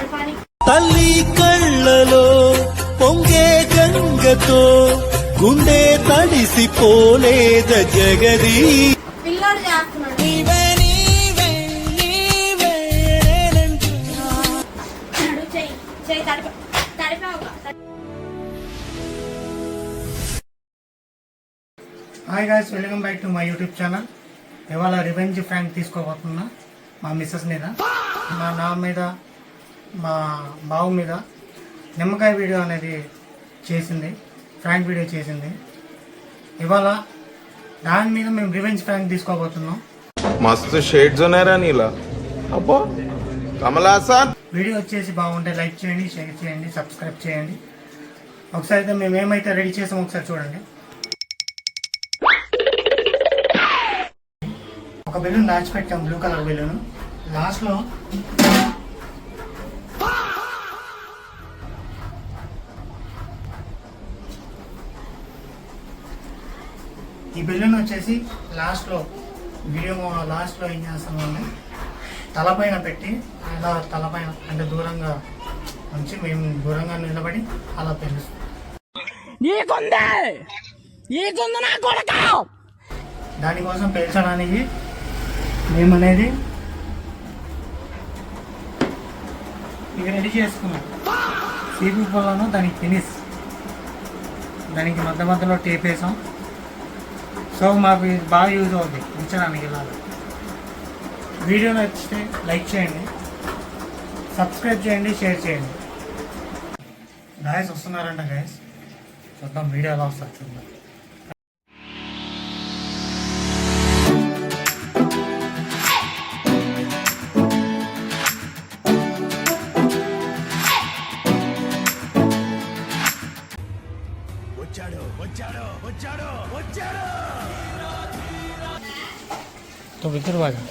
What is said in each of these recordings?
చేసుకుంటున్నాడు పని. తల్లి కళ్ళలో పొంగే గంగతో గుండె తడిసిపోలేద జగది పిల్లోడు చేస్తున్నాడు. చెయ్యి తడిపావుగా. Hi guys, welcome back to my YouTube channel. ఇవాళ రివెంజ్ ఫ్రాంక్ తీసుకోబోతున్నా మా మిస్సెస్ మీద, నా మీద, మా బావు మీద నిమ్మకాయ వీడియో అనేది చేసింది, ఫ్రాంక్ వీడియో చేసింది. ఇవాళ దాని మీద మేము రివెంజ్ ఫ్రాంక్ తీసుకోబోతున్నాం. మస్తు షేడ్స్ ఉన్నారా నీలా? అబ్బో కమలాసన్. వీడియో వచ్చేసి బాగుంటే లైక్ చేయండి, షేర్ చేయండి, సబ్స్క్రైబ్ చేయండి. ఒకసారి అయితే మేము ఏమైతే రెడీ చేసామో ఒకసారి చూడండి. ఒక బెలూన్ దాచిపెట్టాం, బ్లూ కలర్ బెలూన్. లాస్ట్లో ఈ బెలూన్ వచ్చేసి లాస్ట్లో వీడియో లాస్ట్లో ఏం చేస్తామంటే తలపైన పెట్టి అలా తలపైన అంటే దూరంగా ఉంచి మేము దూరంగా నిలబడి అలా పెంచుస్తాం. దానికోసం పెంచడానికి మేమనేది ఇక రెడీ చేసుకున్నాం. సీపీ పొలను దానికి ఫినిష్, దానికి మధ్య మధ్యలో టేప్ వేసాం. సో మాకు ఇది బాగా యూజ్ అవుతుంది ఉంచడానికి. ఇలా వీడియో నచ్చితే లైక్ చేయండి, సబ్స్క్రైబ్ చేయండి, షేర్ చేయండి. గాయస్ వస్తున్నారంట గాయస్, చూద్దాం వీడియో ఎలా వస్తుంది చూద్దాం. तो भीतर बाजा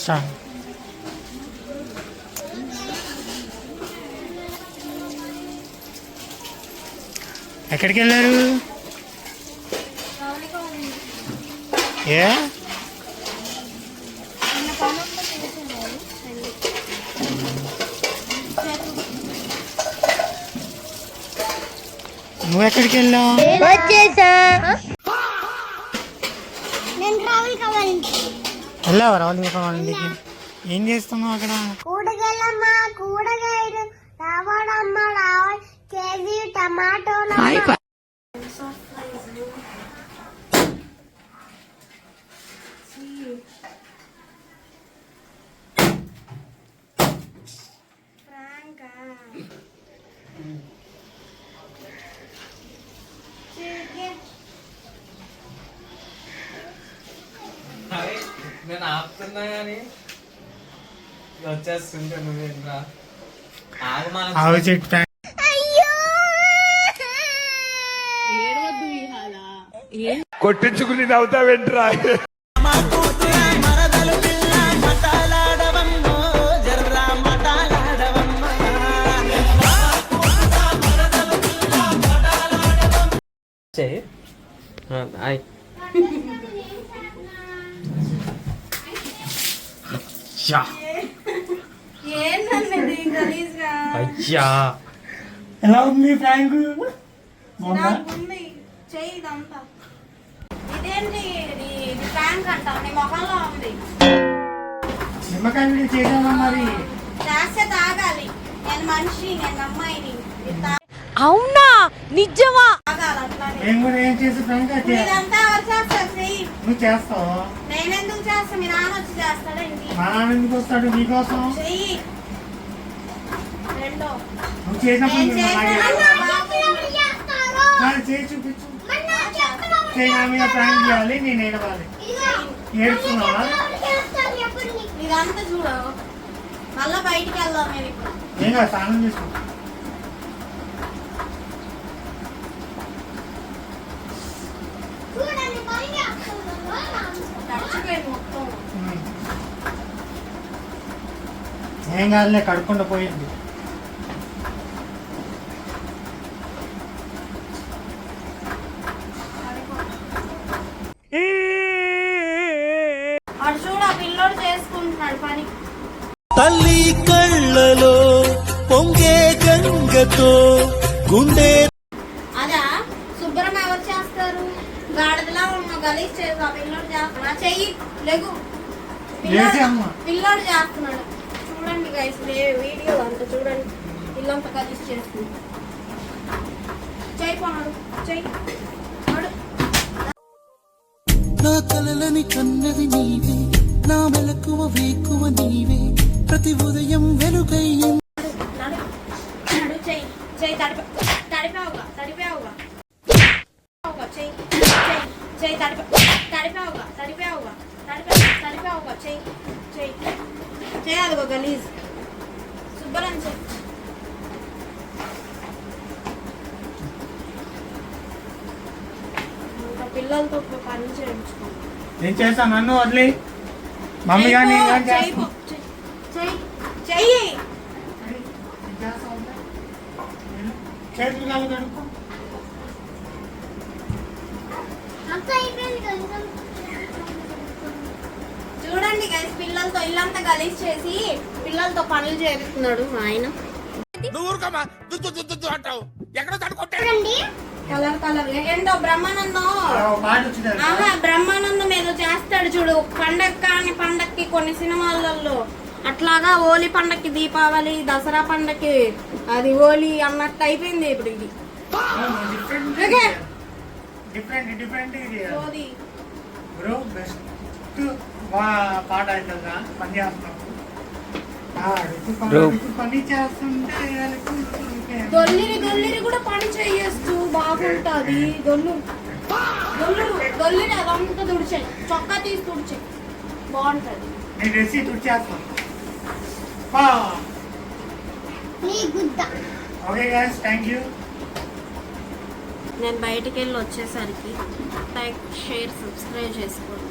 स्टार्ट. ఎక్కడికి వెళ్ళారు? ఏ నువ్వు ఎక్కడికి వెళ్ళావు? వెళ్ళావా రావులకి కావాలండికి? ఏం చేస్తున్నావు అక్కడ? కూడగలమ్మా కూడగాయలు రావడమ్మా రావాలి కేజీ టమాటోలు. నేను ఆపుతున్నా కానీ వచ్చేస్తుంటే నువ్వేంట్రా ఆవు చెట్టు కొట్టించుకుని నవ్వుతావేంట్రా? అయ్యా ఎలా ఉంది ఫ్రాంక్? చెయ్యి ఇదంతా ఇదేంటి? ఇది ఫ్రాంక్ అంటావు, నీ మొహంలో ఉంది. నిమ్మకాయ వీడియో చేసామా మరి? చేస్తే తాగాలి. నేను మనిషి, నేను అమ్మాయిని. అవునా నిజమా? తాగాలి అట్లానే. నేను కూడా ఏం చేసి ఫ్రాంక్ ఇదంతా ఎవరు చేస్తారు? చెయ్యి. నువ్వు చేస్తావు? నేనెందుకు చేస్తా? మీ నాన్న వచ్చి చేస్తాడా ఏంటి? మా నాన్న ఎందుకు వస్తాడు నీకోసం? చెయ్యి. రెండో నువ్వు చేసినప్పుడు నేను మేము అలాగే చేస్తారు. చేయి చూపించు. చేయి నా మీద ఫ్రాంక్ చేయాలి, నేను ఏడవాలి. ఏడుస్తున్నావా? ఇదంతా చూడు. మళ్ళా బయటికి వెళ్దాం మీరు ఇప్పుడు. ఏం కాదు, స్నానం చేసుకో. చచ్చిపోయింది మొత్తం. ఏం కాదులే, కడుక్కుండా పోయింది. వాడు చూడు, ఆ పిల్లోడు చేసుకుంటున్నాడు పని. తల్లి కళ్ళలో పొంగే గంగతో గుండె అదా శుభ్రం ఎవరు చేస్తారు? గాడిదలా ఉన్న గలీజ్ చేసి ఆ పిల్లోడు చేస్తున్నా చెయ్యి లెగు లేచి అమ్మ. పిల్లోడు చేస్తున్నాడు చూడండి గైస్ వీడియో అంతా చూడండి పిల్లంతా గలీజ్ చేస్తుంది చెయ్యి పోనాడు చెయ్యి నడు. నా కలలని కన్నది నీవే, నా మెలకువ వేకువ నీవే, ప్రతి ఉదయం వెలుగై నడు నడు చెయ్యి చెయ్యి తడిపావుగా చెయ్యి చెయ్యి తడిపావుగా చెయ్యి అదిగో గలీజ్ శుభ్రం చెయ్యి. ఇంకా పిల్లలతో పని చేయించుకో నేను చేస్తాను, నన్ను వదిలి మమ్మీ కానీ నేను కానీ చేస్తాను. చెయ్యి చేతులు కాళ్ళు కడుక్కో. అంత అయిపోయింది కొంచెం. చూడండి గైస్ పిల్లలతో ఇల్లంతా గలీజ్ చేసి పిల్లలతో పనులు చేస్తున్నాడు మా ఆయన. చూడండి కలర్ ఏంటో బ్రహ్మానందం ఓ పాట వచ్చింది. ఆహా బ్రహ్మానందం ఏదో చేస్తాడు చూడు పండక్కి కొన్ని సినిమాలలో అట్లాగా హోలీ పండక్కి దీపావళి దసరా పండక్కి అది హోలీ అన్నట్టు అయిపోయింది ఇప్పుడు ఇది ఓకే. డిఫరెంట్ ఇది సోది. బ్రో బెస్ట్ పాట అవుతుందా పని చేస్తున్నాము. పని చేస్తుంటే దొల్లిరి కూడా పని చేయొచ్చు బాగుంటది. దొల్లిరి అదంతా తుడిచాయి చొక్కా తీసి తుడిచాయి బాగుంటది. నేను రెసి తుడిచేస్తాను. నీ గుద్ద ఓకే గైస్ థ్యాంక్ యూ. నేను బయటికి వెళ్ళి వచ్చేసరికి లైక్ షేర్ సబ్స్క్రైబ్ చేసుకోండి.